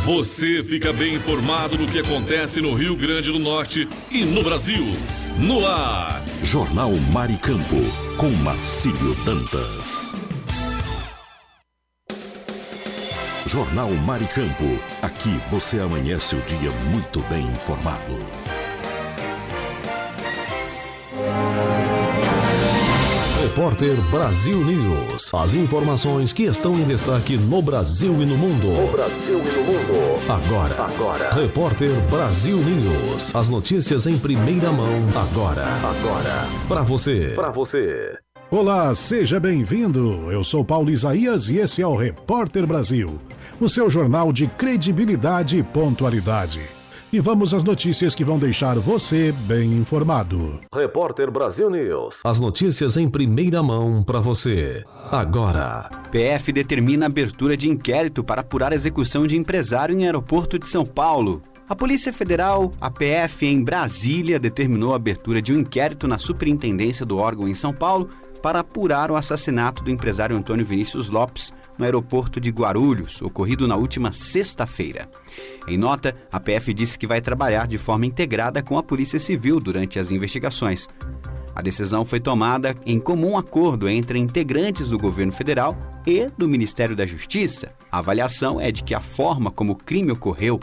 Você fica bem informado do que acontece no Rio Grande do Norte e no Brasil. No ar, Jornal Mar e Campo, com Marcílio Dantas. Jornal Mar e Campo. Aqui você amanhece o dia muito bem informado. Repórter Brasil News. As informações que estão em destaque no Brasil e no mundo. Agora. Repórter Brasil News. As notícias em primeira mão. Agora. Para você. Olá, seja bem-vindo. Eu sou Paulo Isaías e esse é o Repórter Brasil, o seu jornal de credibilidade e pontualidade. E vamos às notícias que vão deixar você bem informado. Repórter Brasil News. As notícias em primeira mão para você. Agora. PF determina a abertura de inquérito para apurar a execução de empresário em aeroporto de São Paulo. A Polícia Federal, a PF em Brasília, determinou a abertura de um inquérito na superintendência do órgão em São Paulo para apurar o assassinato do empresário Antônio Vinícius Lopes no aeroporto de Guarulhos, ocorrido na última sexta-feira. Em nota, a PF disse que vai trabalhar de forma integrada com a Polícia Civil durante as investigações. A decisão foi tomada em comum acordo entre integrantes do governo federal e do Ministério da Justiça. A avaliação é de que a forma como o crime ocorreu,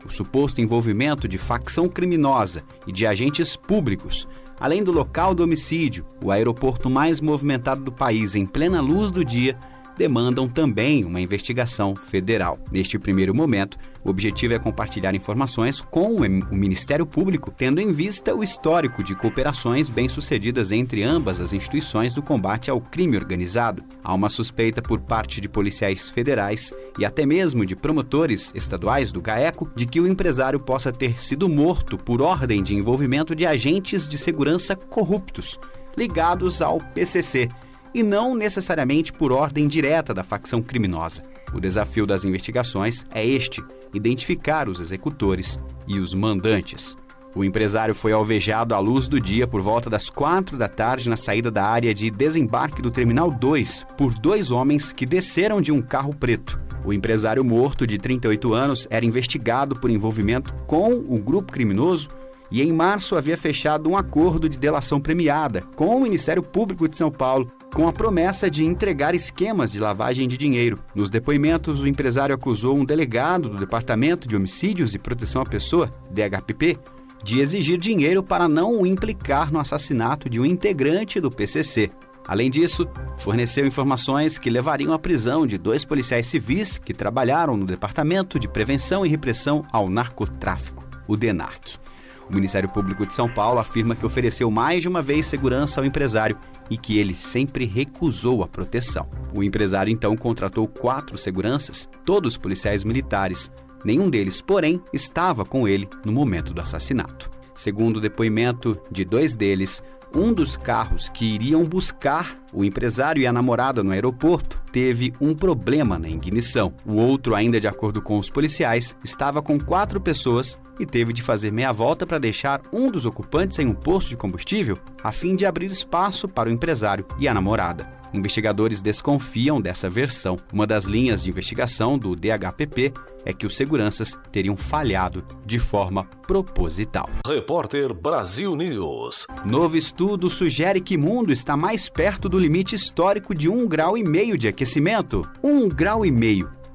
o suposto envolvimento de facção criminosa e de agentes públicos, além do local do homicídio, o aeroporto mais movimentado do país em plena luz do dia, demandam também uma investigação federal. Neste primeiro momento, o objetivo é compartilhar informações com o Ministério Público, tendo em vista o histórico de cooperações bem-sucedidas entre ambas as instituições do combate ao crime organizado. Há uma suspeita por parte de policiais federais e até mesmo de promotores estaduais do GAECO de que o empresário possa ter sido morto por ordem de envolvimento de agentes de segurança corruptos, ligados ao PCC, e não necessariamente por ordem direta da facção criminosa. O desafio das investigações é identificar os executores e os mandantes. O empresário foi alvejado à luz do dia por volta das 4 da tarde na saída da área de desembarque do Terminal 2 por 2 homens que desceram de um carro preto. O empresário morto, de 38 anos, era investigado por envolvimento com o grupo criminoso e em março havia fechado um acordo de delação premiada com o Ministério Público de São Paulo, com a promessa de entregar esquemas de lavagem de dinheiro. Nos depoimentos, o empresário acusou um delegado do Departamento de Homicídios e Proteção à Pessoa, DHPP, de exigir dinheiro para não o implicar no assassinato de um integrante do PCC. Além disso, forneceu informações que levariam à prisão de 2 policiais civis que trabalharam no Departamento de Prevenção e Repressão ao Narcotráfico, o DENARC. O Ministério Público de São Paulo afirma que ofereceu mais de uma vez segurança ao empresário e que ele sempre recusou a proteção. O empresário então contratou 4 seguranças, todos policiais militares. Nenhum deles, porém, estava com ele no momento do assassinato. Segundo o depoimento de 2 deles, um dos carros que iriam buscar o empresário e a namorada no aeroporto teve um problema na ignição. O outro, ainda de acordo com os policiais, estava com 4 pessoas e teve de fazer meia volta para deixar um dos ocupantes em um posto de combustível a fim de abrir espaço para o empresário e a namorada. Investigadores desconfiam dessa versão. Uma das linhas de investigação do DHPP é que os seguranças teriam falhado de forma proposital. Repórter Brasil News. Novo estudo sugere que o mundo está mais perto do limite histórico de 1,5 graus de aquecimento. 1,5 graus.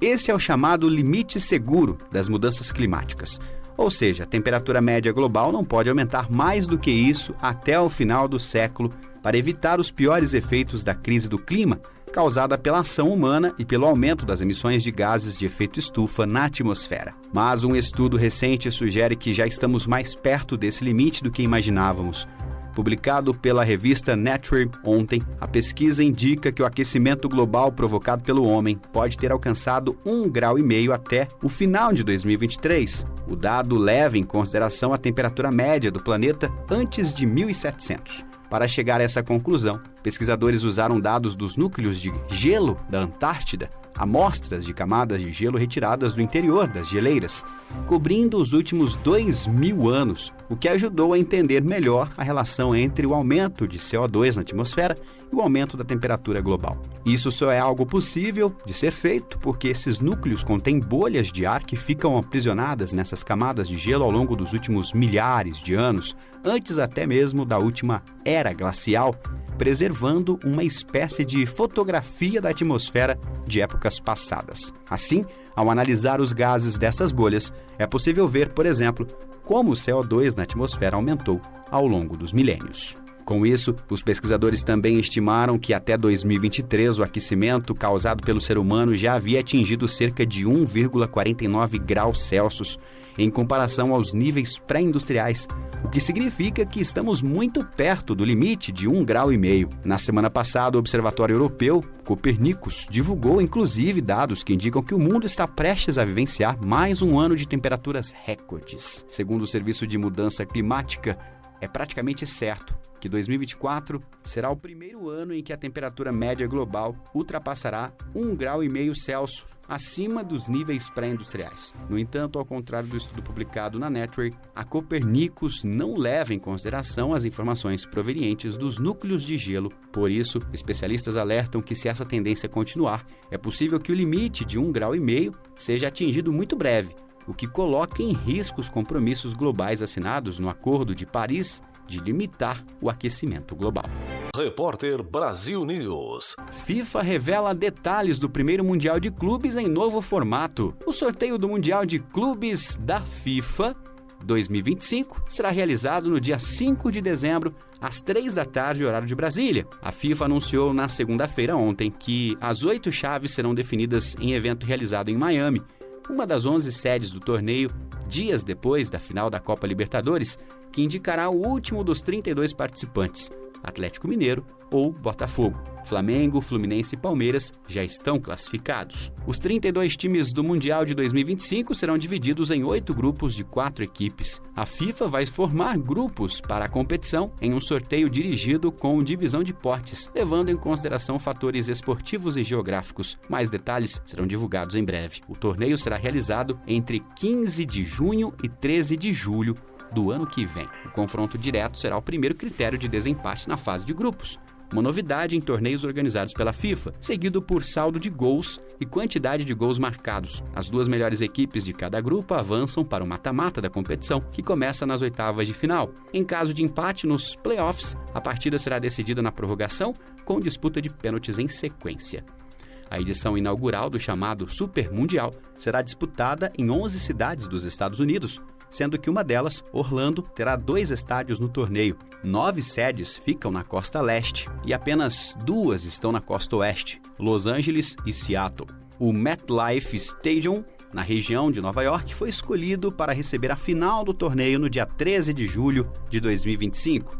Esse é o chamado limite seguro das mudanças climáticas. Ou seja, a temperatura média global não pode aumentar mais do que isso até o final do século para evitar os piores efeitos da crise do clima causada pela ação humana e pelo aumento das emissões de gases de efeito estufa na atmosfera. Mas um estudo recente sugere que já estamos mais perto desse limite do que imaginávamos. Publicado pela revista Nature ontem, a pesquisa indica que o aquecimento global provocado pelo homem pode ter alcançado 1,5 graus até o final de 2023. O dado leva em consideração a temperatura média do planeta antes de 1700. Para chegar a essa conclusão, pesquisadores usaram dados dos núcleos de gelo da Antártida, amostras de camadas de gelo retiradas do interior das geleiras, cobrindo os últimos 2.000 anos, o que ajudou a entender melhor a relação entre o aumento de CO2 na atmosfera e o aumento da temperatura global. Isso só é algo possível de ser feito porque esses núcleos contêm bolhas de ar que ficam aprisionadas nessas camadas de gelo ao longo dos últimos milhares de anos, antes até mesmo da última era glacial, preservando uma espécie de fotografia da atmosfera de épocas passadas. Assim, ao analisar os gases dessas bolhas, é possível ver, por exemplo, como o CO2 na atmosfera aumentou ao longo dos milênios. Com isso, os pesquisadores também estimaram que até 2023 o aquecimento causado pelo ser humano já havia atingido cerca de 1,49 graus Celsius em comparação aos níveis pré-industriais, o que significa que estamos muito perto do limite de 1,5 grau. Na semana passada, o Observatório Europeu, Copernicus, divulgou inclusive dados que indicam que o mundo está prestes a vivenciar mais um ano de temperaturas recordes. Segundo o Serviço de Mudança Climática, é praticamente certo que 2024 será o primeiro ano em que a temperatura média global ultrapassará 1,5 graus Celsius acima dos níveis pré-industriais. No entanto, ao contrário do estudo publicado na Nature, a Copernicus não leva em consideração as informações provenientes dos núcleos de gelo. Por isso, especialistas alertam que se essa tendência continuar, é possível que o limite de 1,5 graus seja atingido muito breve, o que coloca em risco os compromissos globais assinados no Acordo de Paris de limitar o aquecimento global. Repórter Brasil News. FIFA revela detalhes do primeiro Mundial de Clubes em novo formato. O sorteio do Mundial de Clubes da FIFA 2025 será realizado no dia 5 de dezembro, às 3 da tarde, horário de Brasília. A FIFA anunciou na segunda-feira ontem que as 8 chaves serão definidas em evento realizado em Miami, uma das 11 sedes do torneio, dias depois da final da Copa Libertadores, que indicará o último dos 32 participantes, Atlético Mineiro ou Botafogo. Flamengo, Fluminense e Palmeiras já estão classificados. Os 32 times do Mundial de 2025 serão divididos em 8 grupos de 4 equipes. A FIFA vai formar grupos para a competição em um sorteio dirigido com divisão de portes, levando em consideração fatores esportivos e geográficos. Mais detalhes serão divulgados em breve. O torneio será realizado entre 15 de junho e 13 de julho do ano que vem. O confronto direto será o primeiro critério de desempate na fase de grupos, uma novidade em torneios organizados pela FIFA, seguido por saldo de gols e quantidade de gols marcados. As 2 melhores equipes de cada grupo avançam para o mata-mata da competição, que começa nas oitavas de final. Em caso de empate nos playoffs, a partida será decidida na prorrogação, com disputa de pênaltis em sequência. A edição inaugural do chamado Super Mundial será disputada em 11 cidades dos Estados Unidos, sendo que uma delas, Orlando, terá 2 estádios no torneio. 9 sedes ficam na costa leste e apenas 2 estão na costa oeste, Los Angeles e Seattle. O MetLife Stadium, na região de Nova York, foi escolhido para receber a final do torneio no dia 13 de julho de 2025.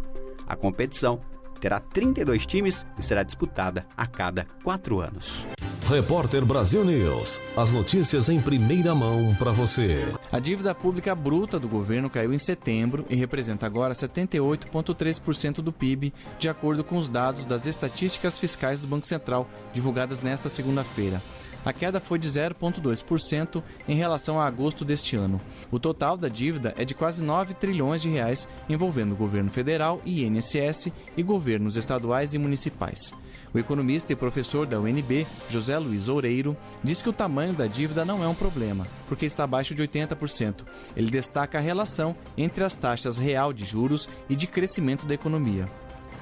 A competição terá 32 times e será disputada a cada 4 anos. Repórter Brasil News. As notícias em primeira mão para você. A dívida pública bruta do governo caiu em setembro e representa agora 78,3% do PIB, de acordo com os dados das estatísticas fiscais do Banco Central, divulgadas nesta segunda-feira. A queda foi de 0,2% em relação a agosto deste ano. O total da dívida é de quase 9 trilhões de reais, envolvendo o governo federal, INSS e governos estaduais e municipais. O economista e professor da UNB, José Luiz Oureiro, diz que o tamanho da dívida não é um problema, porque está abaixo de 80%. Ele destaca a relação entre as taxas real de juros e de crescimento da economia.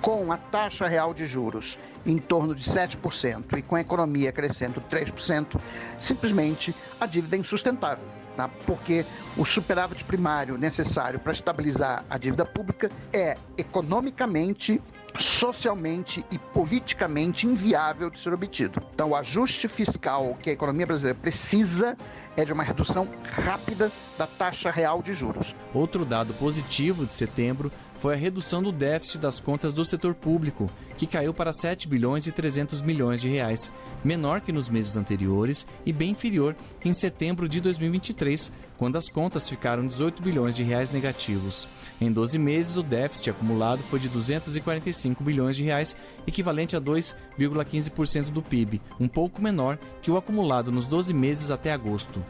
Com a taxa real de juros em torno de 7% e com a economia crescendo 3%, simplesmente a dívida é insustentável, tá? Porque o superávit primário necessário para estabilizar a dívida pública é economicamente, socialmente e politicamente inviável de ser obtido. Então, o ajuste fiscal que a economia brasileira precisa é de uma redução rápida da taxa real de juros. Outro dado positivo de setembro foi a redução do déficit das contas do setor público, que caiu para 7 bilhões e 300 milhões de reais, menor que nos meses anteriores e bem inferior que em setembro de 2023, quando as contas ficaram 18 bilhões de reais negativos. Em 12 meses, o déficit acumulado foi de 245 1,5 bilhões de reais, equivalente a 2,15% do PIB, um pouco menor que o acumulado nos 12 meses até agosto.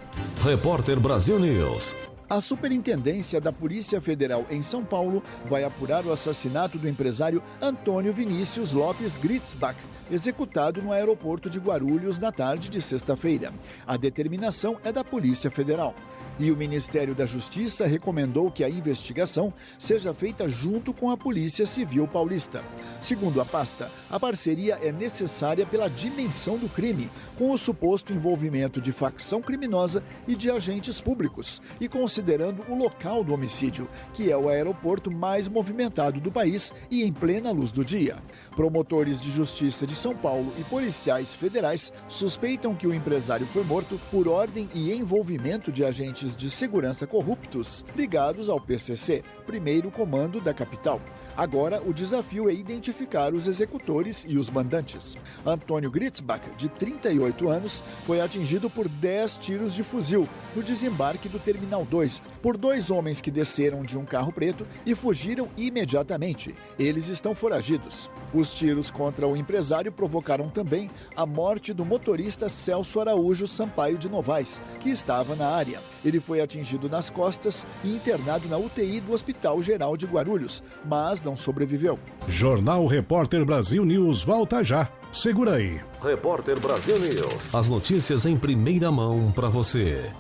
Repórter Brasil News. A Superintendência da Polícia Federal em São Paulo vai apurar o assassinato do empresário Antônio Vinícius Lopes Gritzbach, executado no aeroporto de Guarulhos na tarde de sexta-feira. A determinação é da Polícia Federal. E o Ministério da Justiça recomendou que a investigação seja feita junto com a Polícia Civil Paulista. Segundo a pasta, a parceria é necessária pela dimensão do crime, com o suposto envolvimento de facção criminosa e de agentes públicos, e considerando o local do homicídio, que é o aeroporto mais movimentado do país e em plena luz do dia. Promotores de justiça de São Paulo e policiais federais suspeitam que o empresário foi morto por ordem e envolvimento de agentes de segurança corruptos ligados ao PCC, primeiro comando da capital. Agora, o desafio é identificar os executores e os mandantes. Antônio Gritzbach, de 38 anos, foi atingido por 10 tiros de fuzil no desembarque do Terminal 2, por 2 homens que desceram de um carro preto e fugiram imediatamente. Eles estão foragidos. Os tiros contra o empresário provocaram também a morte do motorista Celso Araújo Sampaio de Novaes, que estava na área. Ele foi atingido nas costas e internado na UTI do Hospital Geral de Guarulhos, mas não sobreviveu. Jornal Repórter Brasil News volta já. Segura aí. Repórter Brasil News. As notícias em primeira mão para você.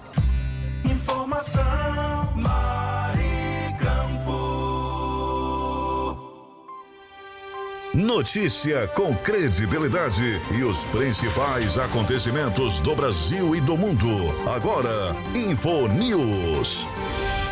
Informação, Maricampo. Notícia com credibilidade e os principais acontecimentos do Brasil e do mundo. Agora, InfoNews.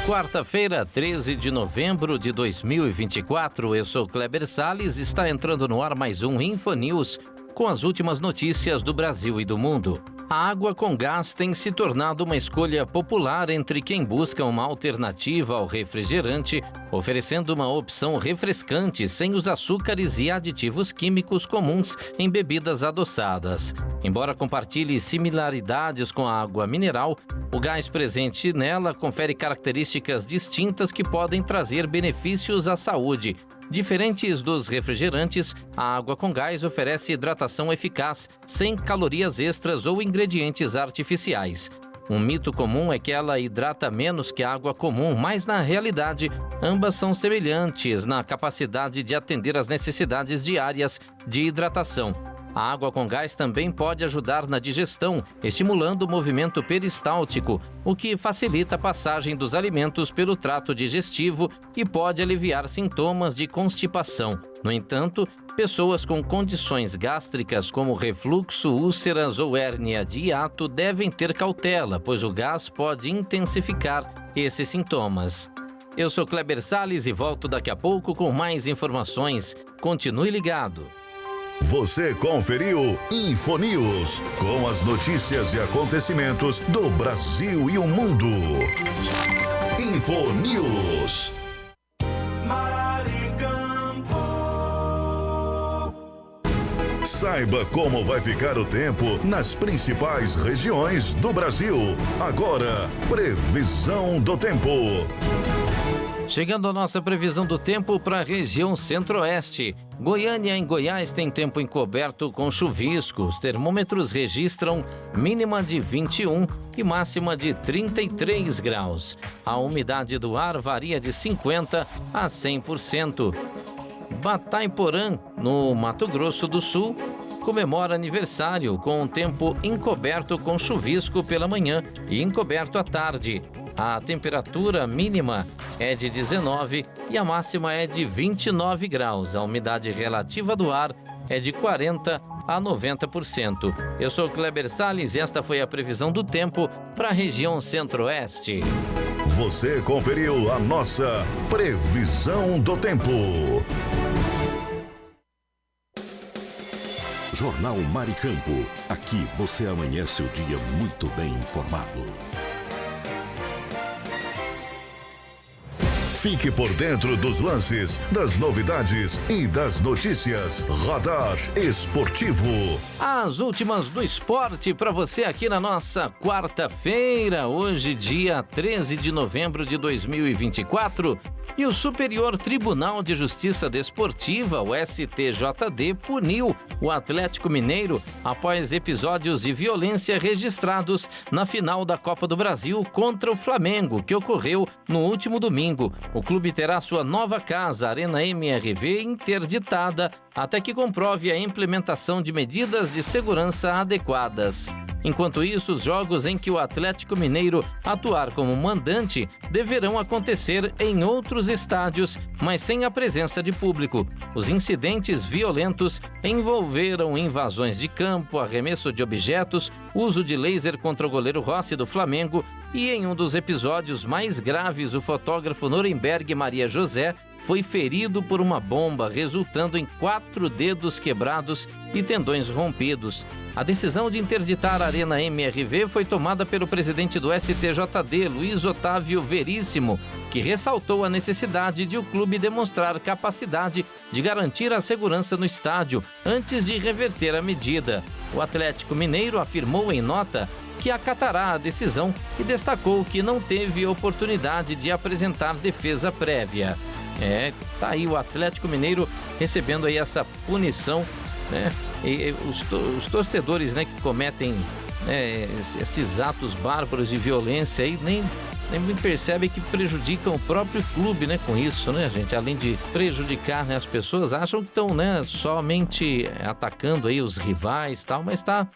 Quarta-feira, 13 de novembro de 2024, eu sou Kleber Salles e está entrando no ar mais um InfoNews com as últimas notícias do Brasil e do mundo. A água com gás tem se tornado uma escolha popular entre quem busca uma alternativa ao refrigerante, oferecendo uma opção refrescante sem os açúcares e aditivos químicos comuns em bebidas adoçadas. Embora compartilhe similaridades com a água mineral, o gás presente nela confere características distintas que podem trazer benefícios à saúde. Diferentes dos refrigerantes, a água com gás oferece hidratação eficaz, sem calorias extras ou ingredientes artificiais. Um mito comum é que ela hidrata menos que a água comum, mas na realidade, ambas são semelhantes na capacidade de atender às necessidades diárias de hidratação. A água com gás também pode ajudar na digestão, estimulando o movimento peristáltico, o que facilita a passagem dos alimentos pelo trato digestivo e pode aliviar sintomas de constipação. No entanto, pessoas com condições gástricas como refluxo, úlceras ou hérnia de hiato devem ter cautela, pois o gás pode intensificar esses sintomas. Eu sou Kleber Salles e volto daqui a pouco com mais informações. Continue ligado. Você conferiu InfoNews, com as notícias e acontecimentos do Brasil e o mundo. InfoNews. Maricampo. Saiba como vai ficar o tempo nas principais regiões do Brasil. Agora, previsão do tempo. Chegando a nossa previsão do tempo para a região centro-oeste. Goiânia, em Goiás, tem tempo encoberto com chuvisco. Os termômetros registram mínima de 21 e máxima de 33 graus. A umidade do ar varia de 50% a 100%. Batayporã, no Mato Grosso do Sul, comemora aniversário com tempo encoberto com chuvisco pela manhã e encoberto à tarde. A temperatura mínima é de 19 e a máxima é de 29 graus. A umidade relativa do ar é de 40% a 90%. Eu sou Kleber Salles e esta foi a previsão do tempo para a região centro-oeste. Você conferiu a nossa previsão do tempo. Jornal Maricampo. Aqui você amanhece o dia muito bem informado. Fique por dentro dos lances, das novidades e das notícias. Radar Esportivo. As últimas do esporte para você aqui na nossa quarta-feira, hoje dia 13 de novembro de 2024. E o Superior Tribunal de Justiça Desportiva, o STJD, puniu o Atlético Mineiro após episódios de violência registrados na final da Copa do Brasil contra o Flamengo, que ocorreu no último domingo. O clube terá sua nova casa, Arena MRV, interditada até que comprove a implementação de medidas de segurança adequadas. Enquanto isso, os jogos em que o Atlético Mineiro atuar como mandante deverão acontecer em outros estádios, mas sem a presença de público. Os incidentes violentos envolveram invasões de campo, arremesso de objetos, uso de laser contra o goleiro Rossi do Flamengo e, em um dos episódios mais graves, o fotógrafo Nuremberg Maria José foi ferido por uma bomba, resultando em 4 dedos quebrados e tendões rompidos. A decisão de interditar a Arena MRV foi tomada pelo presidente do STJD, Luiz Otávio Veríssimo, que ressaltou a necessidade de o clube demonstrar capacidade de garantir a segurança no estádio antes de reverter a medida. O Atlético Mineiro afirmou em nota que acatará a decisão e destacou que não teve oportunidade de apresentar defesa prévia. Tá aí o Atlético Mineiro recebendo aí essa punição, né? E os torcedores, né, que cometem esses atos bárbaros de violência aí nem percebem que prejudicam o próprio clube, né, com isso, né, gente? Além de prejudicar, né, as pessoas acham que estão, né, somente atacando aí os rivais e tal, mas está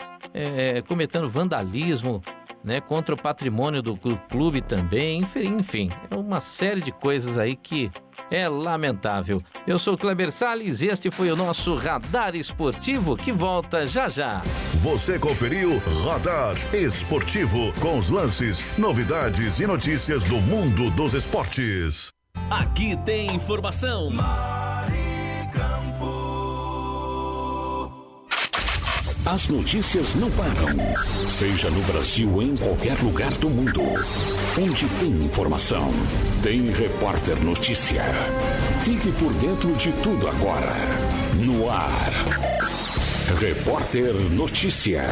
cometendo vandalismo, né, contra o patrimônio do clube também, enfim, é uma série de coisas aí que é lamentável. Eu sou Kleber Salles e este foi o nosso Radar Esportivo, que volta já já. Você conferiu Radar Esportivo, com os lances, novidades e notícias do mundo dos esportes. Aqui tem informação. As notícias não param, seja no Brasil ou em qualquer lugar do mundo. Onde tem informação, tem Repórter Notícia. Fique por dentro de tudo agora. No ar, Repórter Notícia.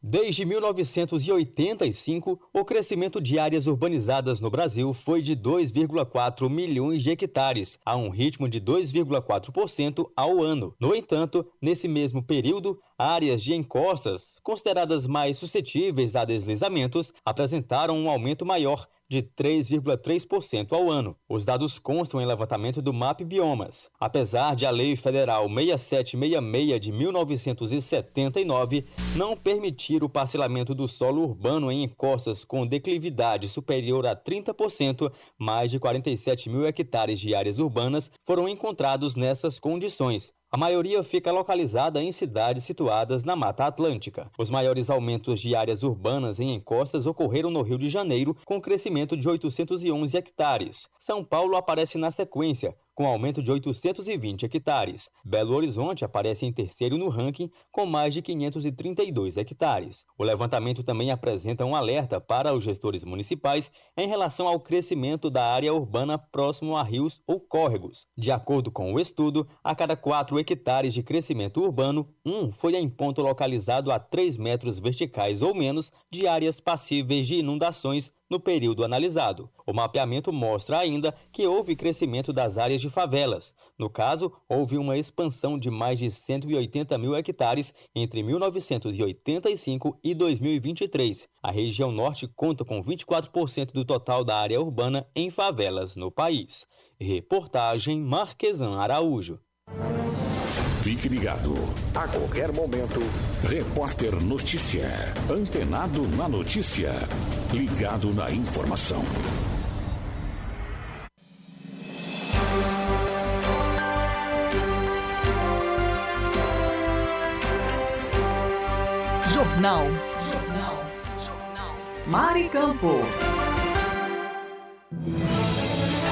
Desde 1985, o crescimento de áreas urbanizadas no Brasil foi de 2,4 milhões de hectares, a um ritmo de 2,4% ao ano. No entanto, nesse mesmo período, áreas de encostas, consideradas mais suscetíveis a deslizamentos, apresentaram um aumento maior, de 3,3% ao ano. Os dados constam em levantamento do MAP Biomas. Apesar de a Lei Federal 6766 de 1979 não permitir o parcelamento do solo urbano em encostas com declividade superior a 30%, mais de 47 mil hectares de áreas urbanas foram encontrados nessas condições. A maioria fica localizada em cidades situadas na Mata Atlântica. Os maiores aumentos de áreas urbanas em encostas ocorreram no Rio de Janeiro, com crescimento de 811 hectares. São Paulo aparece na sequência, com aumento de 820 hectares. Belo Horizonte aparece em terceiro no ranking, com mais de 532 hectares. O levantamento também apresenta um alerta para os gestores municipais em relação ao crescimento da área urbana próximo a rios ou córregos. De acordo com o estudo, a cada 4 hectares de crescimento urbano, um foi em ponto localizado a 3 metros verticais ou menos de áreas passíveis de inundações no período analisado. O mapeamento mostra ainda que houve crescimento das áreas de favelas. No caso, houve uma expansão de mais de 180 mil hectares entre 1985 e 2023. A região norte conta com 24% do total da área urbana em favelas no país. Reportagem Marquesan Araújo. Fique ligado. A qualquer momento, Repórter Notícia. Antenado na notícia. Ligado na informação. Jornal. Mari Campo.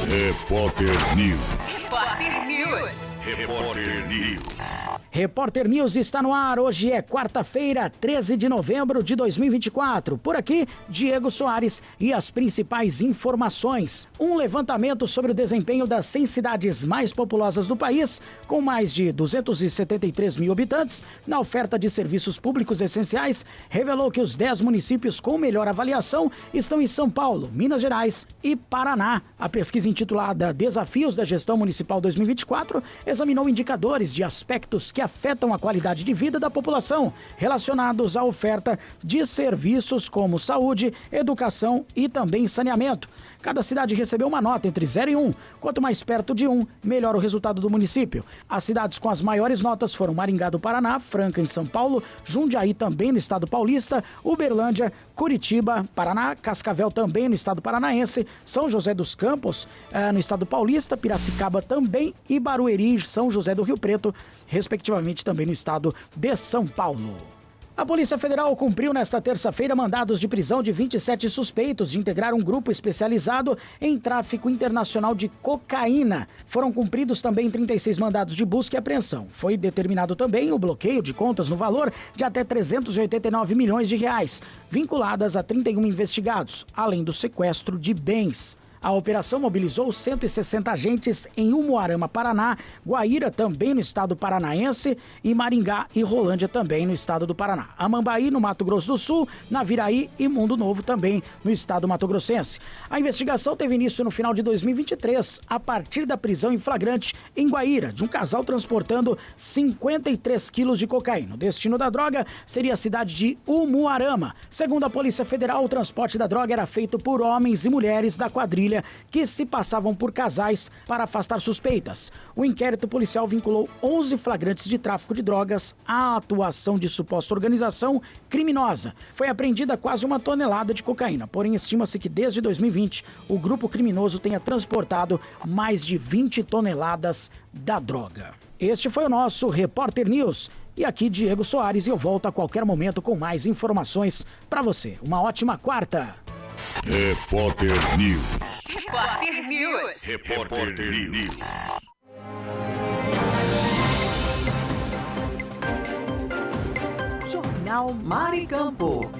Repórter News. Repórter News. Repórter News. Repórter News está no ar. Hoje é quarta-feira, 13 de novembro de 2024. Por aqui, Diego Soares e as principais informações. Um levantamento sobre o desempenho das 100 cidades mais populosas do país, com mais de 273 mil habitantes, na oferta de serviços públicos essenciais, revelou que os 10 municípios com melhor avaliação estão em São Paulo, Minas Gerais e Paraná. A pesquisa intitulada Desafios da Gestão Municipal 2024 examinou indicadores de aspectos que afetam a qualidade de vida da população, relacionados à oferta de serviços como saúde, educação e também saneamento. Cada cidade recebeu uma nota entre 0 e 1. Quanto mais perto de 1, melhor o resultado do município. As cidades com as maiores notas foram Maringá do Paraná, Franca em São Paulo, Jundiaí também no estado paulista, Uberlândia, Curitiba, Paraná, Cascavel também no estado paranaense, São José dos Campos no estado paulista, Piracicaba também e Barueri, São José do Rio Preto, respectivamente também no estado de São Paulo. A Polícia Federal cumpriu nesta terça-feira mandados de prisão de 27 suspeitos de integrar um grupo especializado em tráfico internacional de cocaína. Foram cumpridos também 36 mandados de busca e apreensão. Foi determinado também o bloqueio de contas no valor de até 389 milhões de reais, vinculadas a 31 investigados, além do sequestro de bens. A operação mobilizou 160 agentes em Umuarama, Paraná, Guaíra também no estado paranaense e Maringá e Rolândia também no estado do Paraná. Amambaí no Mato Grosso do Sul, Naviraí e Mundo Novo também no estado mato-grossense. A investigação teve início no final de 2023, a partir da prisão em flagrante em Guaíra, de um casal transportando 53 quilos de cocaína. O destino da droga seria a cidade de Umuarama. Segundo a Polícia Federal, o transporte da droga era feito por homens e mulheres da quadrilha que se passavam por casais para afastar suspeitas. O inquérito policial vinculou 11 flagrantes de tráfico de drogas à atuação de suposta organização criminosa. Foi apreendida quase 1 tonelada de cocaína, porém estima-se que desde 2020 o grupo criminoso tenha transportado mais de 20 toneladas da droga. Este foi o nosso Repórter News. E aqui Diego Soares e eu volto a qualquer momento com mais informações para você. Uma ótima quarta! Repórter News. Repórter News. Repórter News. Jornal Mar e Campo.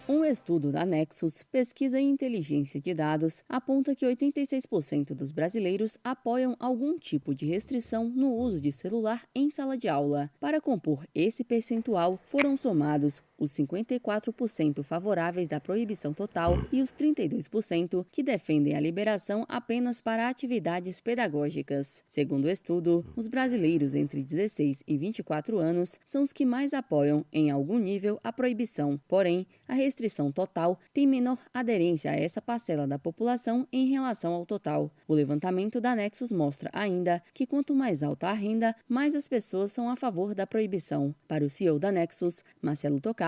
Um estudo da Nexus, pesquisa em inteligência de dados, aponta que 86% dos brasileiros apoiam algum tipo de restrição no uso de celular em sala de aula. Para compor esse percentual, foram somados os 54% favoráveis da proibição total e os 32% que defendem a liberação apenas para atividades pedagógicas. Segundo o estudo, os brasileiros entre 16 e 24 anos são os que mais apoiam, em algum nível, a proibição. Porém, a restrição total tem menor aderência a essa parcela da população em relação ao total. O levantamento da Nexus mostra ainda que quanto mais alta a renda, mais as pessoas são a favor da proibição. Para o CEO da Nexus, Marcelo Tocaski,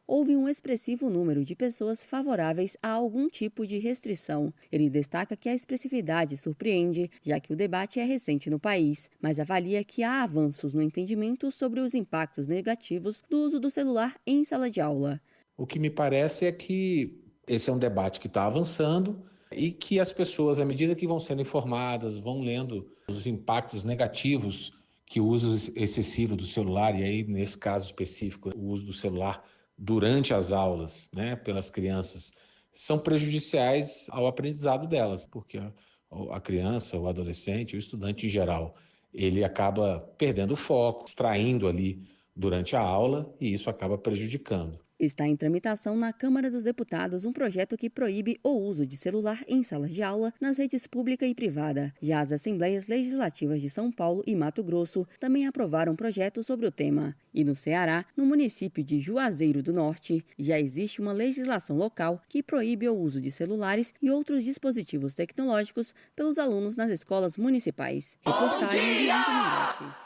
houve um expressivo número de pessoas favoráveis a algum tipo de restrição. Ele destaca que a expressividade surpreende, já que o debate é recente no país, mas avalia que há avanços no entendimento sobre os impactos negativos do uso do celular em sala de aula. O que me parece é que esse é um debate que está avançando e que as pessoas, à medida que vão sendo informadas, vão lendo os impactos negativos que o uso excessivo do celular, e aí nesse caso específico, o uso do celular durante as aulas, pelas crianças, são prejudiciais ao aprendizado delas, porque a criança, o adolescente, o estudante em geral, ele acaba perdendo o foco, distraindo ali durante a aula e isso acaba prejudicando. Está em tramitação na Câmara dos Deputados um projeto que proíbe o uso de celular em salas de aula nas redes pública e privada. Já as Assembleias Legislativas de São Paulo e Mato Grosso também aprovaram projetos sobre o tema. E no Ceará, no município de Juazeiro do Norte, já existe uma legislação local que proíbe o uso de celulares e outros dispositivos tecnológicos pelos alunos nas escolas municipais. Reportagem de Antônio.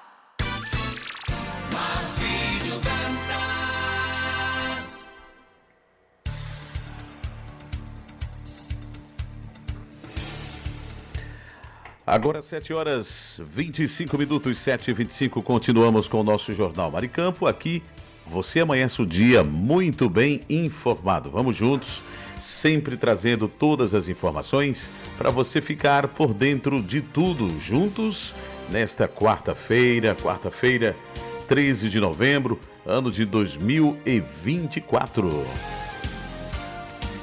Agora 7h25, 7h25, continuamos com o nosso Jornal Mar e Campo, aqui você amanhece o dia muito bem informado. Vamos juntos, sempre trazendo todas as informações para você ficar por dentro de tudo, juntos nesta quarta-feira, 13 de novembro, ano de 2024.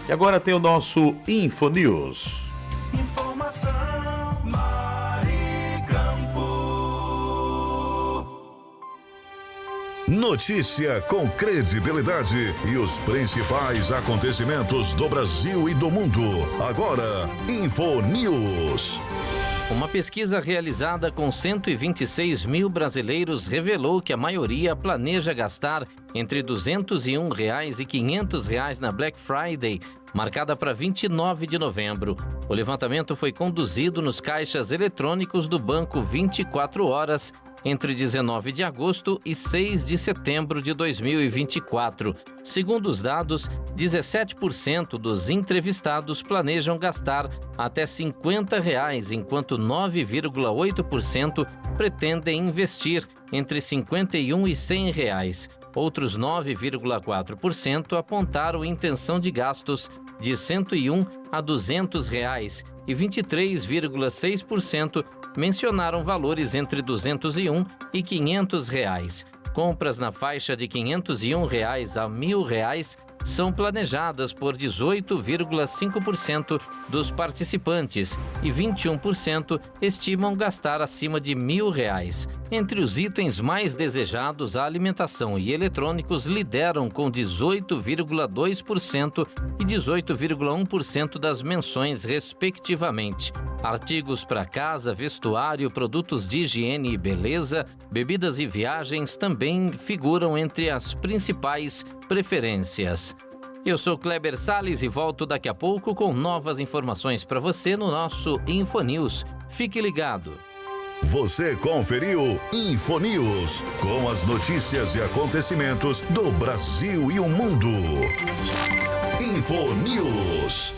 E agora tem o nosso InfoNews. Informação, Maricampo. Notícia com credibilidade e os principais acontecimentos do Brasil e do mundo. Agora, InfoNews. Uma pesquisa realizada com 126 mil brasileiros revelou que a maioria planeja gastar entre R$ 201 e R$ 500 na Black Friday, marcada para 29 de novembro. O levantamento foi conduzido nos caixas eletrônicos do Banco 24 Horas entre 19 de agosto e 6 de setembro de 2024. Segundo os dados, 17% dos entrevistados planejam gastar até R$ 50, enquanto 9,8% pretendem investir entre R$ 51 e R$ 100. Outros 9,4% apontaram intenção de gastos de R$ 101 a R$ 200 e 23,6% mencionaram valores entre R$ 201 e R$ 500. Compras na faixa de R$ 501 a R$ 1.000 são planejadas por 18,5% dos participantes e 21% estimam gastar acima de R$ 1.000. Entre os itens mais desejados, a alimentação e eletrônicos lideram com 18,2% e 18,1% das menções, respectivamente. Artigos para casa, vestuário, produtos de higiene e beleza, bebidas e viagens também figuram entre as principais preferências. Eu sou Kleber Salles e volto daqui a pouco com novas informações para você no nosso InfoNews. Fique ligado. Você conferiu InfoNews, com as notícias e acontecimentos do Brasil e o mundo. InfoNews.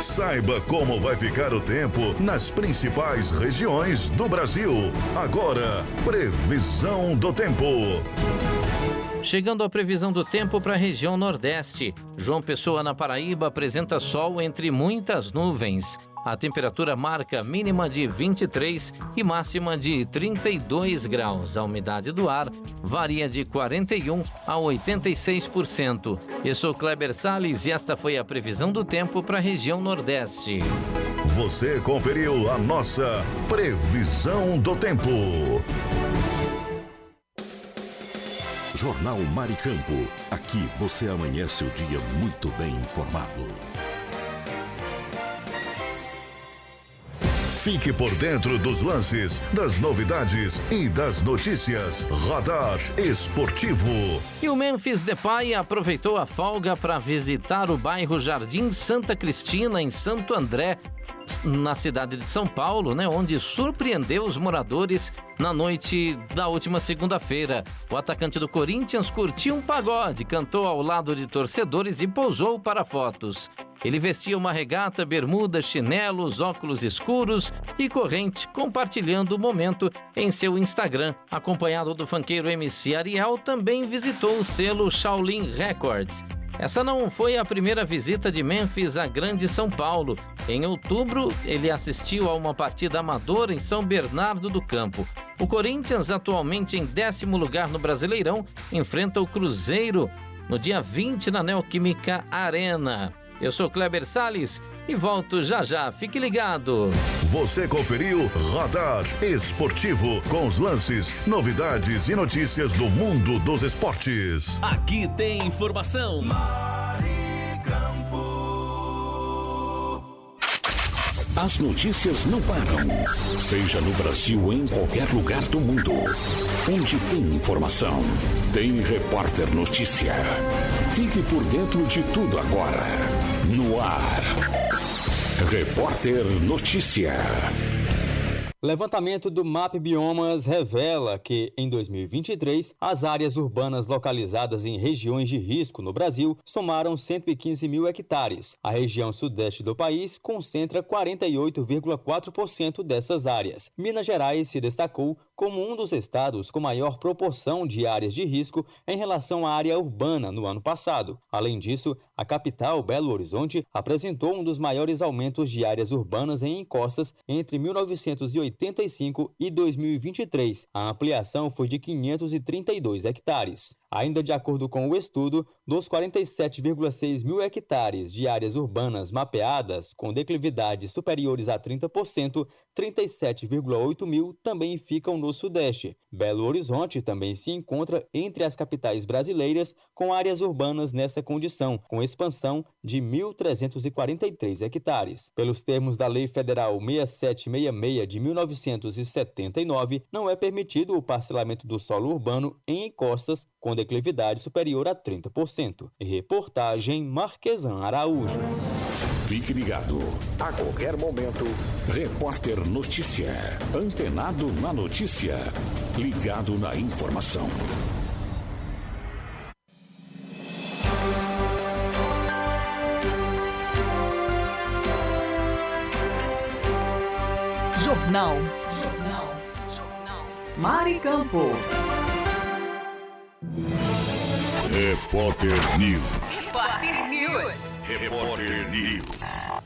Saiba como vai ficar o tempo nas principais regiões do Brasil. Agora, previsão do tempo. Chegando à previsão do tempo para a região Nordeste. João Pessoa, na Paraíba, apresenta sol entre muitas nuvens. A temperatura marca mínima de 23 e máxima de 32 graus. A umidade do ar varia de 41% a 86%. Eu sou Kleber Salles e esta foi a previsão do tempo para a região Nordeste. Você conferiu a nossa previsão do tempo. Jornal Maricampo. Aqui você amanhece o dia muito bem informado. Fique por dentro dos lances, das novidades e das notícias. Radar Esportivo. E o Memphis Depay aproveitou a folga para visitar o bairro Jardim Santa Cristina, em Santo André, na cidade de São Paulo, onde surpreendeu os moradores na noite da última segunda-feira. O atacante do Corinthians curtiu um pagode, cantou ao lado de torcedores e posou para fotos. Ele vestia uma regata, bermuda, chinelos, óculos escuros e corrente, compartilhando o momento em seu Instagram. Acompanhado do funkeiro MC Ariel, também visitou o selo Shaolin Records. Essa não foi a primeira visita de Memphis à Grande São Paulo. Em outubro, ele assistiu a uma partida amadora em São Bernardo do Campo. O Corinthians, atualmente em 10º lugar no Brasileirão, enfrenta o Cruzeiro no dia 20 na Neoquímica Arena. Eu sou Kleber Salles e volto já já. Fique ligado. Você conferiu Radar Esportivo, com os lances, novidades e notícias do mundo dos esportes. Aqui tem informação. As notícias não param. Seja no Brasil ou em qualquer lugar do mundo. Onde tem informação, tem Repórter Notícia. Fique por dentro de tudo agora. No ar. Repórter Notícia. Levantamento do MAP Biomas revela que, em 2023, as áreas urbanas localizadas em regiões de risco no Brasil somaram 115 mil hectares. A região sudeste do país concentra 48,4% dessas áreas. Minas Gerais se destacou como um dos estados com maior proporção de áreas de risco em relação à área urbana no ano passado. Além disso, a capital, Belo Horizonte, apresentou um dos maiores aumentos de áreas urbanas em encostas entre 1985 e 2023. A ampliação foi de 532 hectares. Ainda de acordo com o estudo, dos 47,6 mil hectares de áreas urbanas mapeadas com declividades superiores a 30%, 37,8 mil também ficam no Sudeste. Belo Horizonte também se encontra entre as capitais brasileiras com áreas urbanas nessa condição, com expansão de 1.343 hectares. Pelos termos da Lei Federal 6766 de 1979, não é permitido o parcelamento do solo urbano em encostas com declividade superior a 30%. Reportagem Marquesan Araújo. Fique ligado. A qualquer momento, Repórter Notícia. Antenado na notícia. Ligado na informação. Jornal. Mari Campo. Repórter News.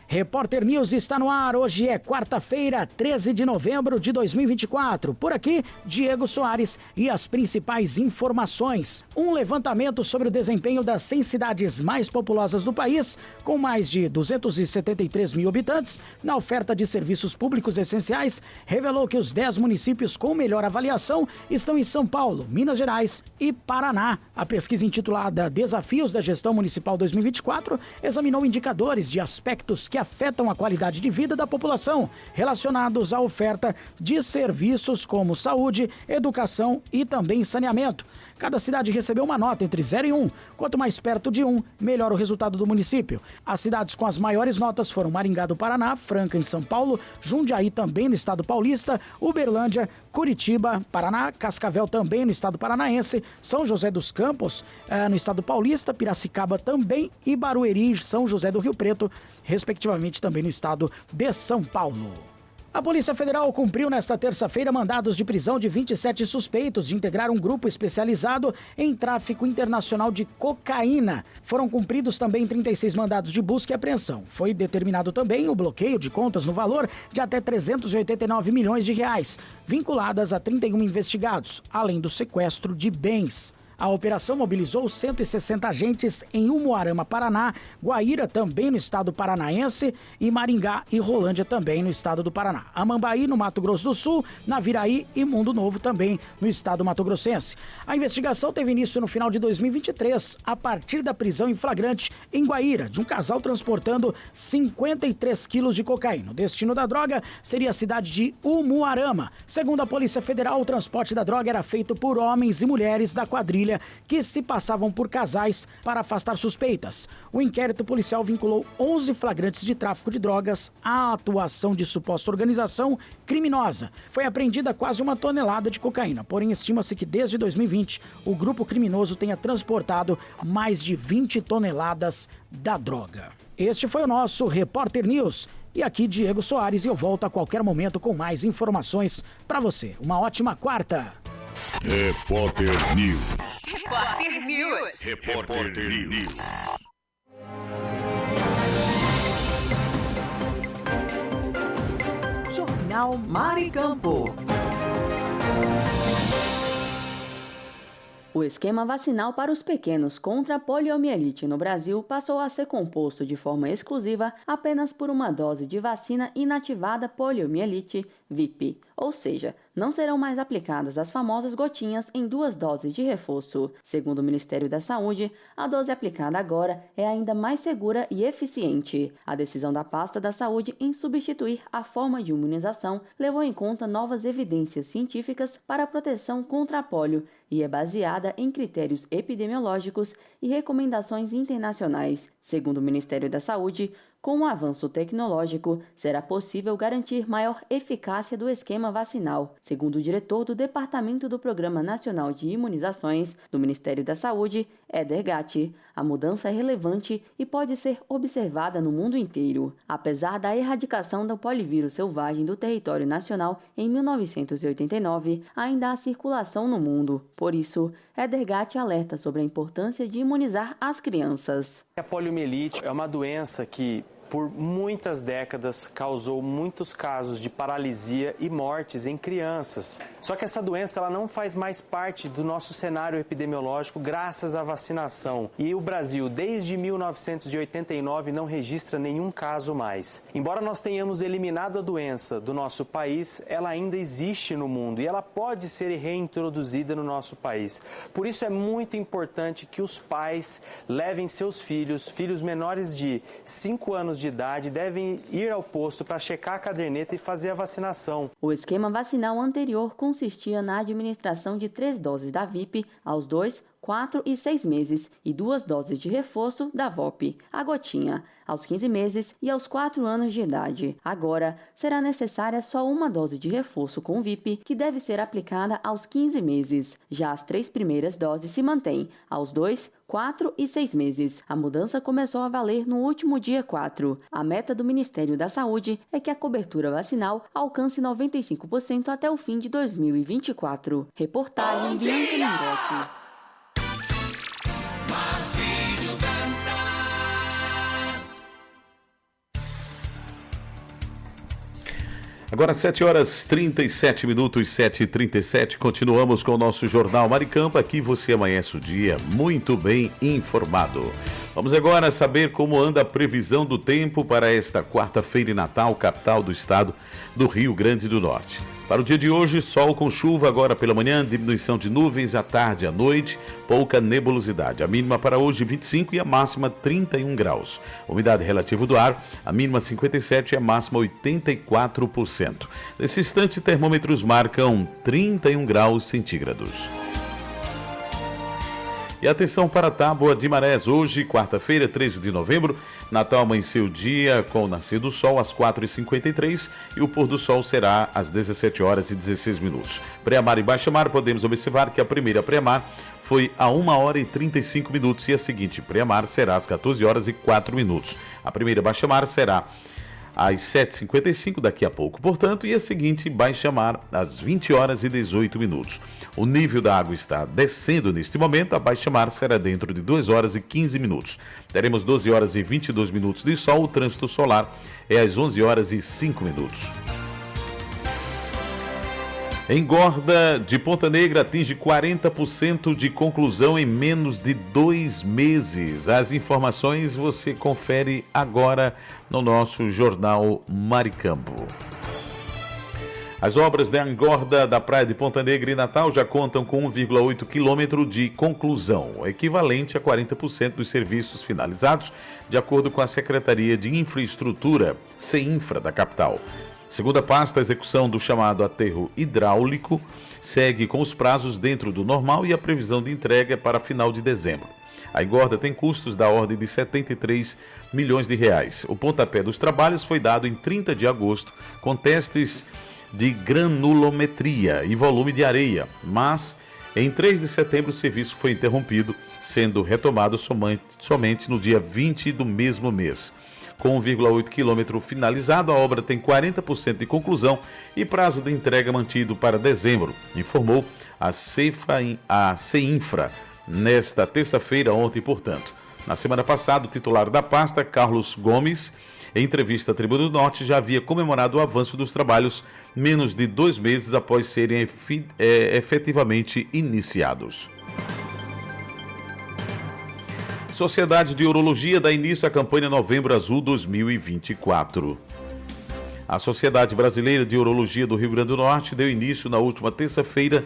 Repórter News está no ar. Hoje é quarta-feira, 13 de novembro de 2024. Por aqui, Diego Soares e as principais informações. Um levantamento sobre o desempenho das 100 cidades mais populosas do país, com mais de 273 mil habitantes, na oferta de serviços públicos essenciais, revelou que os 10 municípios com melhor avaliação estão em São Paulo, Minas Gerais e Paraná. A pesquisa intitulada Desafios da Gestão Municipal 2024 examinou indicadores de aspectos que afetam a qualidade de vida da população, relacionados à oferta de serviços como saúde, educação e também saneamento. Cada cidade recebeu uma nota entre 0 e 1. Quanto mais perto de 1, melhor o resultado do município. As cidades com as maiores notas foram Maringá do Paraná, Franca em São Paulo, Jundiaí também no estado paulista, Uberlândia, Curitiba, Paraná, Cascavel também no estado paranaense, São José dos Campos no estado paulista, Piracicaba também e Barueri e São José do Rio Preto, respectivamente também no estado de São Paulo. A Polícia Federal cumpriu nesta terça-feira mandados de prisão de 27 suspeitos de integrar um grupo especializado em tráfico internacional de cocaína. Foram cumpridos também 36 mandados de busca e apreensão. Foi determinado também o bloqueio de contas no valor de até 389 milhões de reais, vinculadas a 31 investigados, além do sequestro de bens. A operação mobilizou 160 agentes em Umuarama, Paraná, Guaíra também no estado paranaense e Maringá e Rolândia também no estado do Paraná. Amambaí no Mato Grosso do Sul, Naviraí e Mundo Novo também no estado mato-grossense. A investigação teve início no final de 2023, a partir da prisão em flagrante em Guaíra, de um casal transportando 53 quilos de cocaína. O destino da droga seria a cidade de Umuarama. Segundo a Polícia Federal, o transporte da droga era feito por homens e mulheres da quadrilha que se passavam por casais para afastar suspeitas. O inquérito policial vinculou 11 flagrantes de tráfico de drogas à atuação de suposta organização criminosa. Foi apreendida quase 1 tonelada de cocaína, porém estima-se que desde 2020 o grupo criminoso tenha transportado mais de 20 toneladas da droga. Este foi o nosso Repórter News. E aqui Diego Soares e eu volto a qualquer momento com mais informações para você. Uma ótima quarta! Repórter News. Repórter News. Jornal Mari Campo. O esquema vacinal para os pequenos contra a poliomielite no Brasil passou a ser composto de forma exclusiva apenas por uma dose de vacina inativada poliomielite, VIP, ou seja, não serão mais aplicadas as famosas gotinhas em 2 doses de reforço. Segundo o Ministério da Saúde, a dose aplicada agora é ainda mais segura e eficiente. A decisão da pasta da saúde em substituir a forma de imunização levou em conta novas evidências científicas para a proteção contra a polio e é baseada em critérios epidemiológicos e recomendações internacionais. Segundo o Ministério da Saúde, Com o avanço tecnológico, será possível garantir maior eficácia do esquema vacinal, segundo o diretor do Departamento do Programa Nacional de Imunizações do Ministério da Saúde, Éder Gatti. A mudança é relevante e pode ser observada no mundo inteiro. Apesar da erradicação do polivírus selvagem do território nacional em 1989, ainda há circulação no mundo. Por isso, Éder Gatti alerta sobre a importância de imunizar as crianças. A poliomielite é uma doença que, por muitas décadas, causou muitos casos de paralisia e mortes em crianças. Só que essa doença ela não faz mais parte do nosso cenário epidemiológico graças à vacinação. E o Brasil, desde 1989, não registra nenhum caso mais. Embora nós tenhamos eliminado a doença do nosso país, ela ainda existe no mundo e ela pode ser reintroduzida no nosso país. Por isso é muito importante que os pais levem seus filhos menores de 5 anos de idade, devem ir ao posto para checar a caderneta e fazer a vacinação. O esquema vacinal anterior consistia na administração de 3 doses da VIP aos 2, 4 e 6 meses e 2 doses de reforço da VOP, a gotinha, aos 15 meses e aos 4 anos de idade. Agora, será necessária só uma dose de reforço com VIP, que deve ser aplicada aos 15 meses. Já as 3 primeiras doses se mantêm aos 2, 4 e 6 meses. A mudança começou a valer no último dia 4. A meta do Ministério da Saúde é que a cobertura vacinal alcance 95% até o fim de 2024. Reportagem de Bianca Mingotti. Agora 7 horas 37 minutos, 7h37, continuamos com o nosso Jornal Maricampo. Aqui você amanhece o dia muito bem informado. Vamos agora saber como anda a previsão do tempo para esta quarta-feira em Natal, capital do estado do Rio Grande do Norte. Para o dia de hoje, sol com chuva agora pela manhã, diminuição de nuvens à tarde e à noite, pouca nebulosidade. A mínima para hoje 25 e a máxima 31 graus. Umidade relativa do ar, a mínima 57 e a máxima 84%. Nesse instante, termômetros marcam 31 graus centígrados. E atenção para a tábua de marés. Hoje, quarta-feira, 13 de novembro, Natal amanheceu o dia com o nascer do sol às 4h53 e o pôr do sol será às 17 horas e 16 minutos. Pré-mar e baixa-mar, podemos observar que a primeira pré-mar foi a 1 hora e 35 minutos e a seguinte pré-mar será às 14 horas e 4 minutos. A primeira baixa-mar será às 7h55 daqui a pouco, portanto, e a seguinte baixa-mar às 20 horas e 18 minutos. O nível da água está descendo neste momento, a baixa-mar será dentro de 2 horas e 15 minutos. Teremos 12 horas e 22 minutos de sol, o trânsito solar é às 11 horas e 5 minutos. Engorda de Ponta Negra atinge 40% de conclusão em menos de 2 meses. As informações você confere agora no nosso Jornal Maricampo. As obras da engorda da Praia de Ponta Negra e Natal já contam com 1,8 quilômetro de conclusão, equivalente a 40% dos serviços finalizados, de acordo com a Secretaria de Infraestrutura, CEINFRA, da capital. Segundo a pasta, a execução do chamado aterro hidráulico segue com os prazos dentro do normal e a previsão de entrega é para final de dezembro. A engorda tem custos da ordem de R$ 73 milhões. O pontapé dos trabalhos foi dado em 30 de agosto, com testes de granulometria e volume de areia, mas em 3 de setembro o serviço foi interrompido, sendo retomado somente no dia 20 do mesmo mês. Com 1,8 quilômetro finalizado, a obra tem 40% de conclusão e prazo de entrega mantido para dezembro, informou a CEINFRA nesta terça-feira, ontem, portanto. Na semana passada, o titular da pasta, Carlos Gomes, em entrevista à Tribuna do Norte, já havia comemorado o avanço dos trabalhos menos de 2 meses após serem efetivamente iniciados. Sociedade de Urologia dá início à campanha Novembro Azul 2024. A Sociedade Brasileira de Urologia do Rio Grande do Norte deu início na última terça-feira,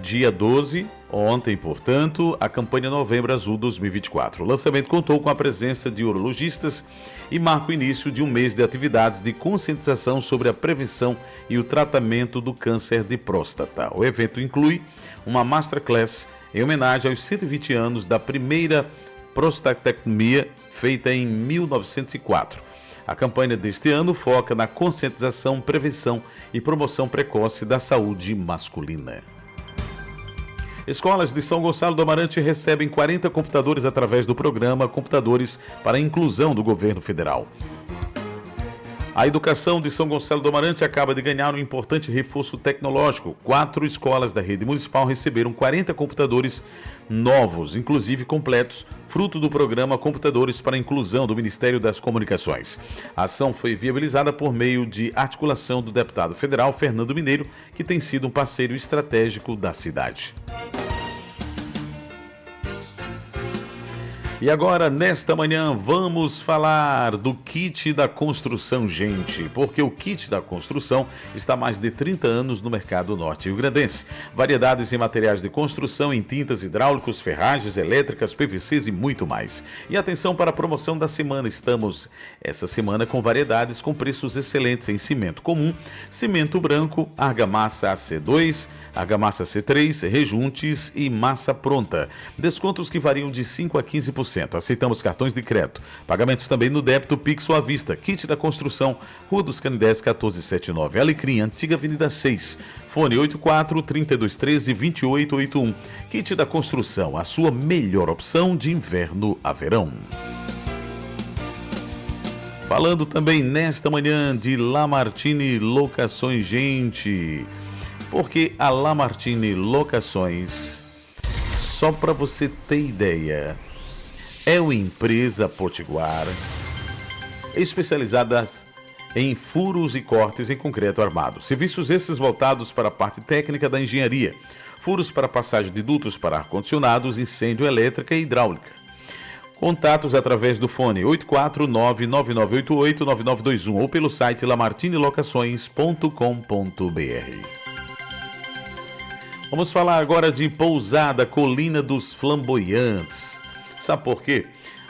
dia 12, ontem, portanto, a campanha Novembro Azul 2024. O lançamento contou com a presença de urologistas e marca o início de um mês de atividades de conscientização sobre a prevenção e o tratamento do câncer de próstata. O evento inclui uma masterclass em homenagem aos 120 anos da primeira prostatectomia feita em 1904. A campanha deste ano foca na conscientização, prevenção e promoção precoce da saúde masculina. Escolas de São Gonçalo do Amarante recebem 40 computadores através do programa Computadores para a Inclusão do Governo Federal. A educação de São Gonçalo do Amarante acaba de ganhar um importante reforço tecnológico. 4 escolas da rede municipal receberam 40 computadores novos, inclusive completos, fruto do programa Computadores para a Inclusão do Ministério das Comunicações. A ação foi viabilizada por meio de articulação do deputado federal Fernando Mineiro, que tem sido um parceiro estratégico da cidade. E agora, nesta manhã, vamos falar do kit da construção, gente, porque o kit da construção está há mais de 30 anos no mercado norte-riograndense. Variedades em materiais de construção, em tintas hidráulicos, ferragens elétricas, PVCs e muito mais. E atenção para a promoção da semana, estamos essa semana com variedades com preços excelentes em cimento comum, cimento branco, argamassa AC2, argamassa C3, rejuntes e massa pronta. Descontos que variam de 5% a 15%. Aceitamos cartões de crédito. Pagamentos também no débito Pix ou à vista. Kit da construção, Rua dos Canidés 1479, Alecrim, Antiga Avenida 6. Fone 84-3213-2881. Kit da construção, a sua melhor opção de inverno a verão. Falando também nesta manhã de Lamartine Locações, gente. Porque a Lamartine Locações, só para você ter ideia, é uma empresa potiguar especializada em furos e cortes em concreto armado. Serviços esses voltados para a parte técnica da engenharia. Furos para passagem de dutos para ar-condicionados, incêndio, elétrica e hidráulica. Contatos através do fone 849-9988-9921 ou pelo site lamartinelocações.com.br. Vamos falar agora de Pousada Colina dos Flamboyantes. Sabe por quê?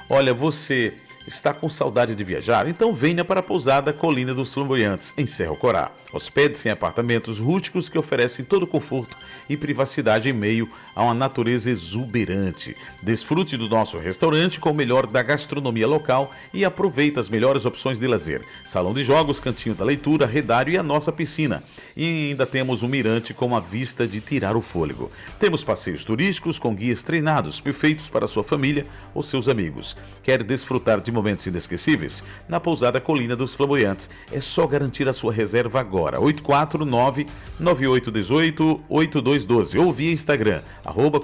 Olha, você está com saudade de viajar? Então venha para a Pousada Colina dos Flamboyantes, em Cerro Corá. Hospede-se em apartamentos rústicos que oferecem todo conforto e privacidade em meio a uma natureza exuberante. Desfrute do nosso restaurante com o melhor da gastronomia local e aproveite as melhores opções de lazer. Salão de jogos, cantinho da leitura, redário e a nossa piscina. E ainda temos um mirante com a vista de tirar o fôlego. Temos passeios turísticos com guias treinados, perfeitos para sua família ou seus amigos. Quer desfrutar de momentos inesquecíveis? Na Pousada Colina dos Flamboyantes. É só garantir a sua reserva agora. 849-9818-8212 ou via Instagram,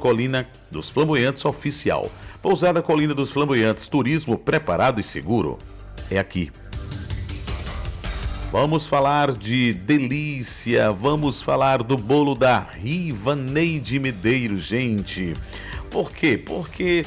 @Colina dos Flamboyantes Oficial. Pousada Colina dos Flamboyantes, turismo preparado e seguro. É aqui. Vamos falar de delícia, vamos falar do bolo da Rivaneide Medeiros, gente. Por quê? Porque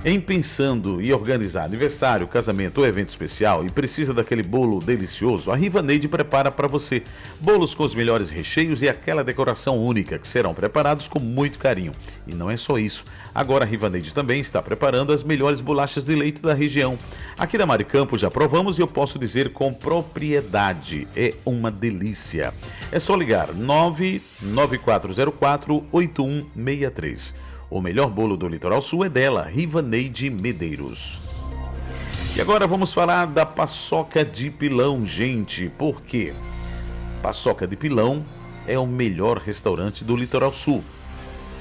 em pensando em organizar aniversário, casamento ou evento especial e precisa daquele bolo delicioso, a Rivaneide prepara para você bolos com os melhores recheios e aquela decoração única que serão preparados com muito carinho. E não é só isso. Agora a Rivaneide também está preparando as melhores bolachas de leite da região. Aqui da Maricampo já provamos e eu posso dizer com propriedade, é uma delícia. É só ligar 99404-8163. O melhor bolo do Litoral Sul é dela, Rivaneide Medeiros. E agora vamos falar da Paçoca de Pilão, gente. Por quê? Paçoca de Pilão é o melhor restaurante do Litoral Sul.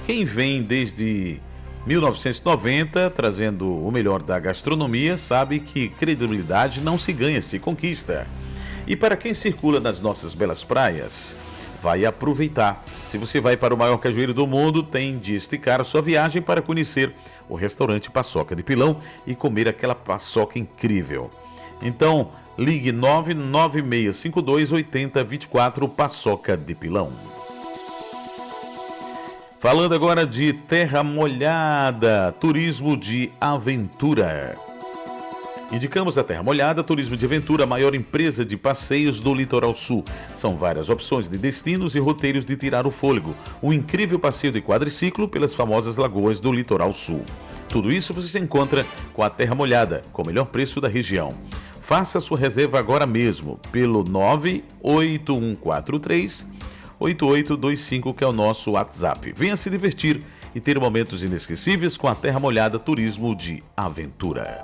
Quem vem desde 1990 trazendo o melhor da gastronomia sabe que credibilidade não se ganha, se conquista. E para quem circula nas nossas belas praias, vai aproveitar. Se você vai para o maior cajueiro do mundo, tem de esticar a sua viagem para conhecer o restaurante Paçoca de Pilão e comer aquela paçoca incrível. Então, ligue 99652-8024 Paçoca de Pilão. Falando agora de Terra Molhada, turismo de aventura. Indicamos a Terra Molhada, turismo de aventura, a maior empresa de passeios do Litoral Sul. São várias opções de destinos e roteiros de tirar o fôlego. Um incrível passeio de quadriciclo pelas famosas lagoas do Litoral Sul. Tudo isso você encontra com a Terra Molhada, com o melhor preço da região. Faça sua reserva agora mesmo, pelo 98143-8825, que é o nosso WhatsApp. Venha se divertir e ter momentos inesquecíveis com a Terra Molhada, turismo de aventura.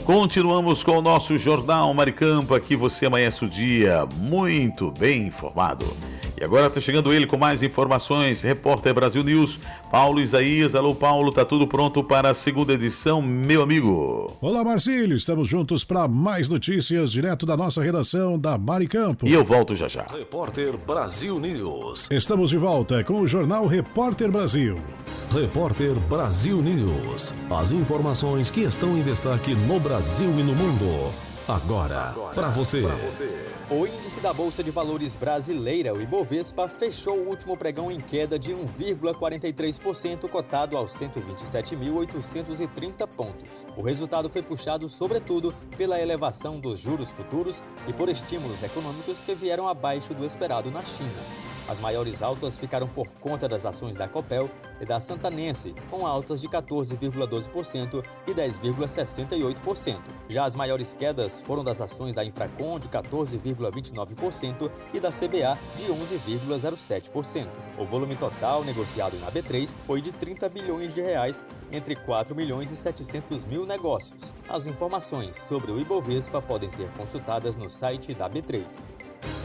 Continuamos com o nosso Jornal Maricampo. Aqui você amanhece o dia muito bem informado. E agora está chegando ele com mais informações, repórter Brasil News, Paulo Isaías. Alô, Paulo, tá tudo pronto para a segunda edição, meu amigo? Olá, Marcílio, estamos juntos para mais notícias direto da nossa redação da Maricampo. E eu volto já já. Repórter Brasil News. Estamos de volta com o Jornal Repórter Brasil. Repórter Brasil News. As informações que estão em destaque no Brasil e no mundo. Agora, para você. O índice da Bolsa de Valores brasileira, o Ibovespa, fechou o último pregão em queda de 1,43%, cotado aos 127.830 pontos. O resultado foi puxado, sobretudo, pela elevação dos juros futuros e por estímulos econômicos que vieram abaixo do esperado na China. As maiores altas ficaram por conta das ações da Copel e da Santanense, com altas de 14,12% e 10,68%. Já as maiores quedas foram das ações da Infracom, de 14,29%, e da CBA, de 11,07%. O volume total negociado na B3 foi de 30 bilhões de reais, entre 4 milhões e 700 mil negócios. As informações sobre o Ibovespa podem ser consultadas no site da B3.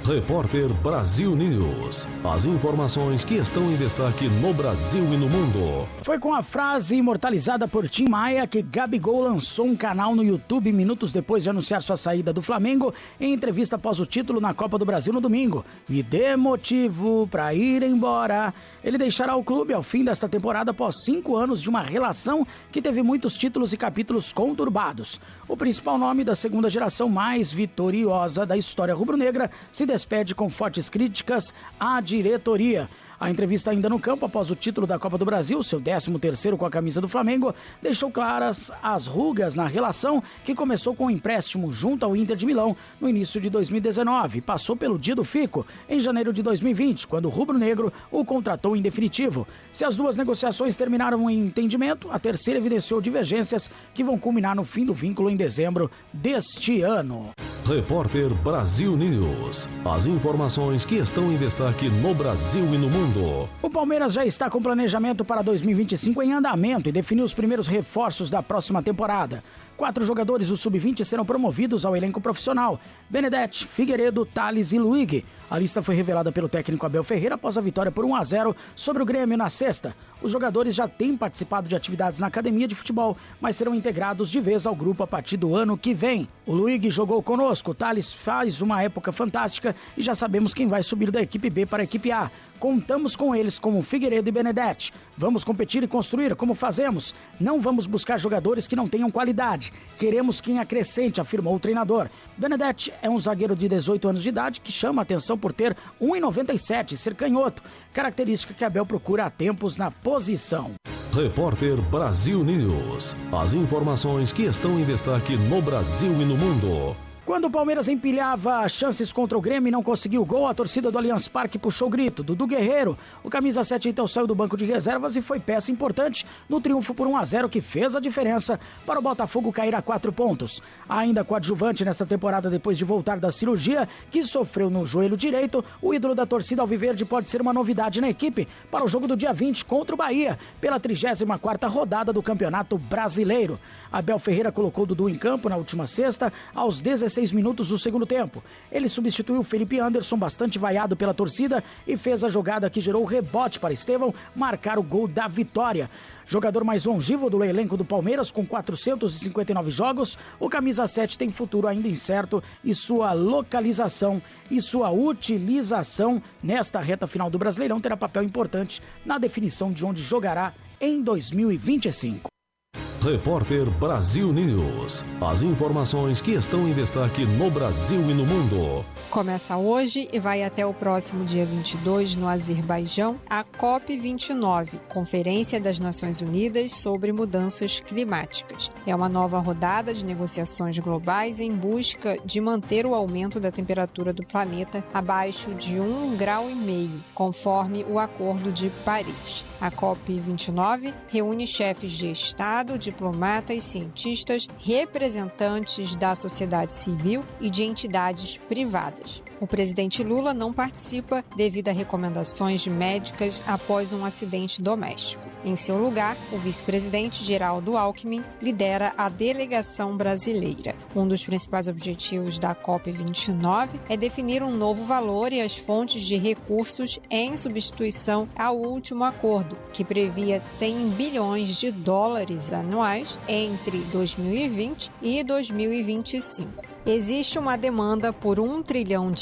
Repórter Brasil News. As informações que estão em destaque no Brasil e no mundo. Foi com a frase imortalizada por Tim Maia que Gabigol lançou um canal no YouTube minutos depois de anunciar sua saída do Flamengo em entrevista após o título na Copa do Brasil no domingo. Me dê motivo pra ir embora. Ele deixará o clube ao fim desta temporada após 5 anos de uma relação que teve muitos títulos e capítulos conturbados. O principal nome da segunda geração mais vitoriosa da história rubro-negra se despede com fortes críticas à diretoria. A entrevista ainda no campo após o título da Copa do Brasil, seu 13º com a camisa do Flamengo, deixou claras as rugas na relação que começou com um empréstimo junto ao Inter de Milão no início de 2019 e passou pelo dia do fico em janeiro de 2020, quando o rubro-negro o contratou em definitivo. Se as duas negociações terminaram em entendimento, a terceira evidenciou divergências que vão culminar no fim do vínculo em dezembro deste ano. Repórter Brasil News. As informações que estão em destaque no Brasil e no mundo. O Palmeiras já está com planejamento para 2025 em andamento e definiu os primeiros reforços da próxima temporada. 4 jogadores do Sub-20 serão promovidos ao elenco profissional: Benedetti, Figueiredo, Thales e Luigi. A lista foi revelada pelo técnico Abel Ferreira após a vitória por 1-0 sobre o Grêmio na sexta. Os jogadores já têm participado de atividades na academia de futebol, mas serão integrados de vez ao grupo a partir do ano que vem. O Luigi jogou conosco, o Thales faz uma época fantástica e já sabemos quem vai subir da equipe B para a equipe A. Contamos com eles como Figueiredo e Benedetti. Vamos competir e construir como fazemos. Não vamos buscar jogadores que não tenham qualidade. Queremos quem acrescente, afirmou o treinador. Benedetti é um zagueiro de 18 anos de idade que chama a atenção por ter 1,97 e ser canhoto, característica que Abel procura há tempos na posição. Repórter Brasil News. As informações que estão em destaque no Brasil e no mundo. Quando o Palmeiras empilhava chances contra o Grêmio e não conseguiu gol, a torcida do Allianz Parque puxou o grito. Dudu Guerreiro, o camisa 7 então saiu do banco de reservas e foi peça importante no triunfo por 1-0 que fez a diferença para o Botafogo cair a 4 pontos. Ainda coadjuvante nesta temporada depois de voltar da cirurgia que sofreu no joelho direito, o ídolo da torcida alviverde pode ser uma novidade na equipe para o jogo do dia 20 contra o Bahia, pela 34ª rodada do Campeonato Brasileiro. Abel Ferreira colocou Dudu em campo na última sexta, aos 16 minutos do segundo tempo. Ele substituiu Felipe Anderson, bastante vaiado pela torcida, e fez a jogada que gerou o rebote para Estevão marcar o gol da vitória. Jogador mais longevo do elenco do Palmeiras, com 459 jogos, o camisa 7 tem futuro ainda incerto e sua localização e sua utilização nesta reta final do Brasileirão terá papel importante na definição de onde jogará em 2025. Repórter Brasil News. As informações que estão em destaque no Brasil e no mundo. Começa hoje e vai até o próximo dia 22 no Azerbaijão, a COP29, Conferência das Nações Unidas sobre Mudanças Climáticas. É uma nova rodada de negociações globais em busca de manter o aumento da temperatura do planeta abaixo de 1,5 grau, conforme o Acordo de Paris. A COP29 reúne chefes de Estado, diplomatas, cientistas, representantes da sociedade civil e de entidades privadas. O presidente Lula não participa devido a recomendações médicas após um acidente doméstico. Em seu lugar, o vice-presidente Geraldo Alckmin lidera a delegação brasileira. Um dos principais objetivos da COP29 é definir um novo valor e as fontes de recursos em substituição ao último acordo, que previa 100 bilhões de dólares anuais entre 2020 e 2025. Existe uma demanda por $1 trilhão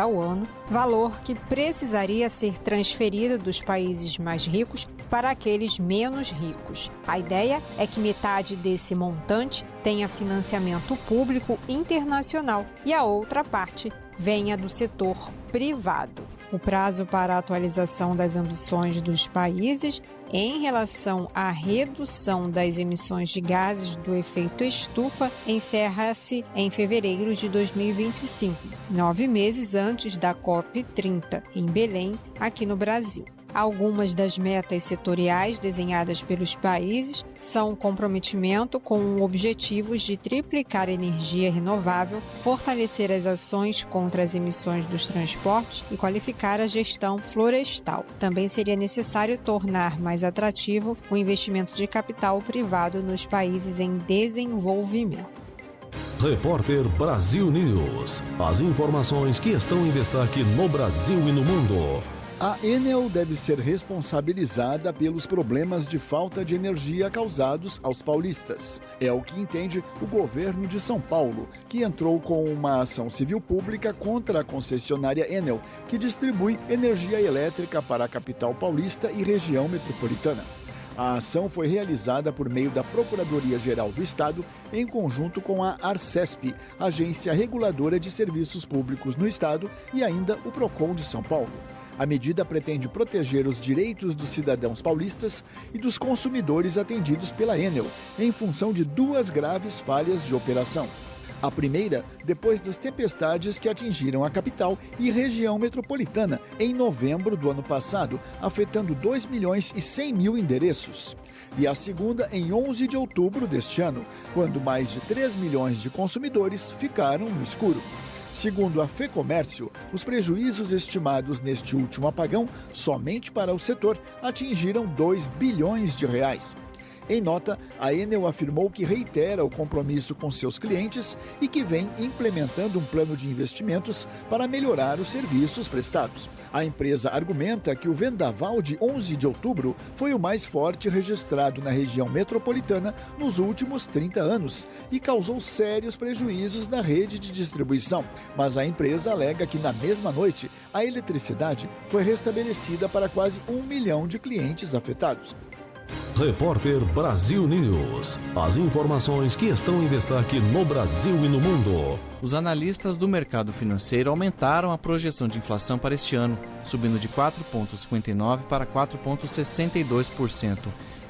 ao ano, valor que precisaria ser transferido dos países mais ricos para aqueles menos ricos. A ideia é que metade desse montante tenha financiamento público internacional e a outra parte venha do setor privado. O prazo para a atualização das ambições dos países em relação à redução das emissões de gases do efeito estufa encerra-se em fevereiro de 2025, 9 meses antes da COP30, em Belém, aqui no Brasil. Algumas das metas setoriais desenhadas pelos países são o comprometimento com objetivos de triplicar a energia renovável, fortalecer as ações contra as emissões dos transportes e qualificar a gestão florestal. Também seria necessário tornar mais atrativo o investimento de capital privado nos países em desenvolvimento. Repórter Brasil News. As informações que estão em destaque no Brasil e no mundo. A Enel deve ser responsabilizada pelos problemas de falta de energia causados aos paulistas. É o que entende o governo de São Paulo, que entrou com uma ação civil pública contra a concessionária Enel, que distribui energia elétrica para a capital paulista e região metropolitana. A ação foi realizada por meio da Procuradoria-Geral do Estado, em conjunto com a Arcesp, Agência Reguladora de Serviços Públicos no Estado, e ainda o Procon de São Paulo. A medida pretende proteger os direitos dos cidadãos paulistas e dos consumidores atendidos pela Enel, em função de 2 graves falhas de operação. A primeira, depois das tempestades que atingiram a capital e região metropolitana em novembro do ano passado, afetando 2.100.000 endereços. E a segunda, em 11 de outubro deste ano, quando mais de 3 milhões de consumidores ficaram no escuro. Segundo a FEComércio, os prejuízos estimados neste último apagão, somente para o setor, atingiram R$2 bilhões. Em nota, a Enel afirmou que reitera o compromisso com seus clientes e que vem implementando um plano de investimentos para melhorar os serviços prestados. A empresa argumenta que o vendaval de 11 de outubro foi o mais forte registrado na região metropolitana nos últimos 30 anos e causou sérios prejuízos na rede de distribuição. Mas a empresa alega que na mesma noite a eletricidade foi restabelecida para quase 1 milhão de clientes afetados. Repórter Brasil News. As informações que estão em destaque no Brasil e no mundo. Os analistas do mercado financeiro aumentaram a projeção de inflação para este ano, subindo de 4,59% para 4,62%.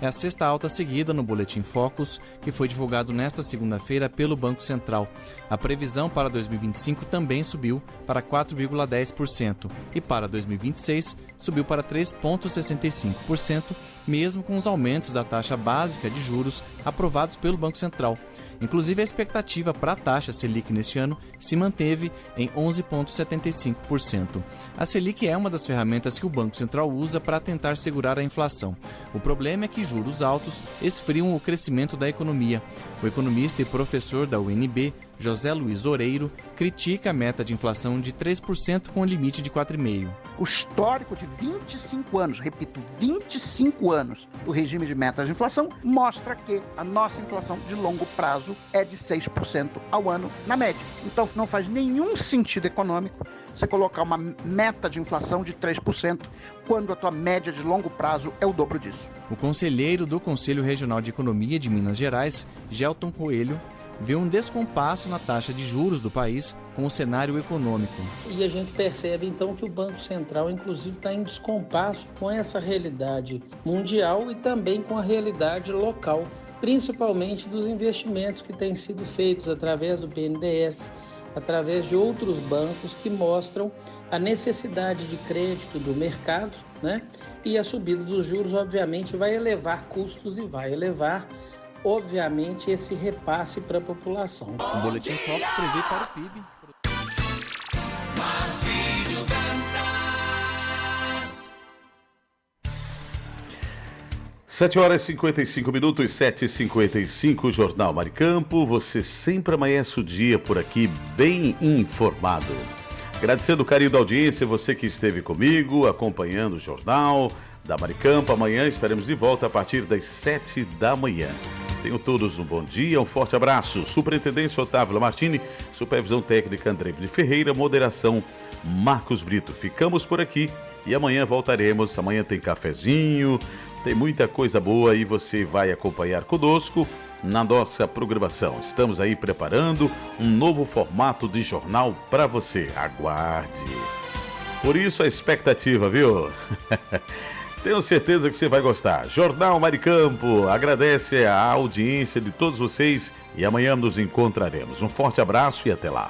É a sexta alta seguida no Boletim Focus, que foi divulgado nesta segunda-feira pelo Banco Central. A previsão para 2025 também subiu para 4,10% e para 2026 subiu para 3,65%, mesmo com os aumentos da taxa básica de juros aprovados pelo Banco Central. Inclusive, a expectativa para a taxa Selic neste ano se manteve em 11,75%. A Selic é uma das ferramentas que o Banco Central usa para tentar segurar a inflação. O problema é que juros altos esfriam o crescimento da economia. O economista e professor da UNB, José Luiz Oreiro, critica a meta de inflação de 3% com limite de 4,5%. O histórico de 25 anos, repito, 25 anos do regime de metas de inflação mostra que a nossa inflação de longo prazo é de 6% ao ano na média. Então não faz nenhum sentido econômico você colocar uma meta de inflação de 3% quando a tua média de longo prazo é o dobro disso. O conselheiro do Conselho Regional de Economia de Minas Gerais, Gelton Coelho, vê um descompasso na taxa de juros do país com o cenário econômico. E a gente percebe então que o Banco Central inclusive está em descompasso com essa realidade mundial e também com a realidade local, principalmente dos investimentos que têm sido feitos através do BNDES, através de outros bancos que mostram a necessidade de crédito do mercado, né? E a subida dos juros obviamente vai elevar custos e vai elevar obviamente, esse repasse para a população. O Boletim Focus prevê para o PIB. 7h55, 7h55, Jornal Maricampo. Você sempre amanhece o dia por aqui bem informado. Agradecendo o carinho da audiência, você que esteve comigo, acompanhando o Jornal da Maricampo. Amanhã estaremos de volta a partir das 7 da manhã. Tenham todos um bom dia, um forte abraço. Superintendência Otávio Lamartine, supervisão técnica Andrevne Ferreira, moderação Marcos Brito. Ficamos por aqui e amanhã voltaremos. Amanhã tem cafezinho, tem muita coisa boa e você vai acompanhar conosco na nossa programação. Estamos aí preparando um novo formato de jornal para você. Aguarde. Por isso a expectativa, viu? Tenho certeza que você vai gostar. Jornal Maricampo agradece a audiência de todos vocês e amanhã nos encontraremos. Um forte abraço e até lá.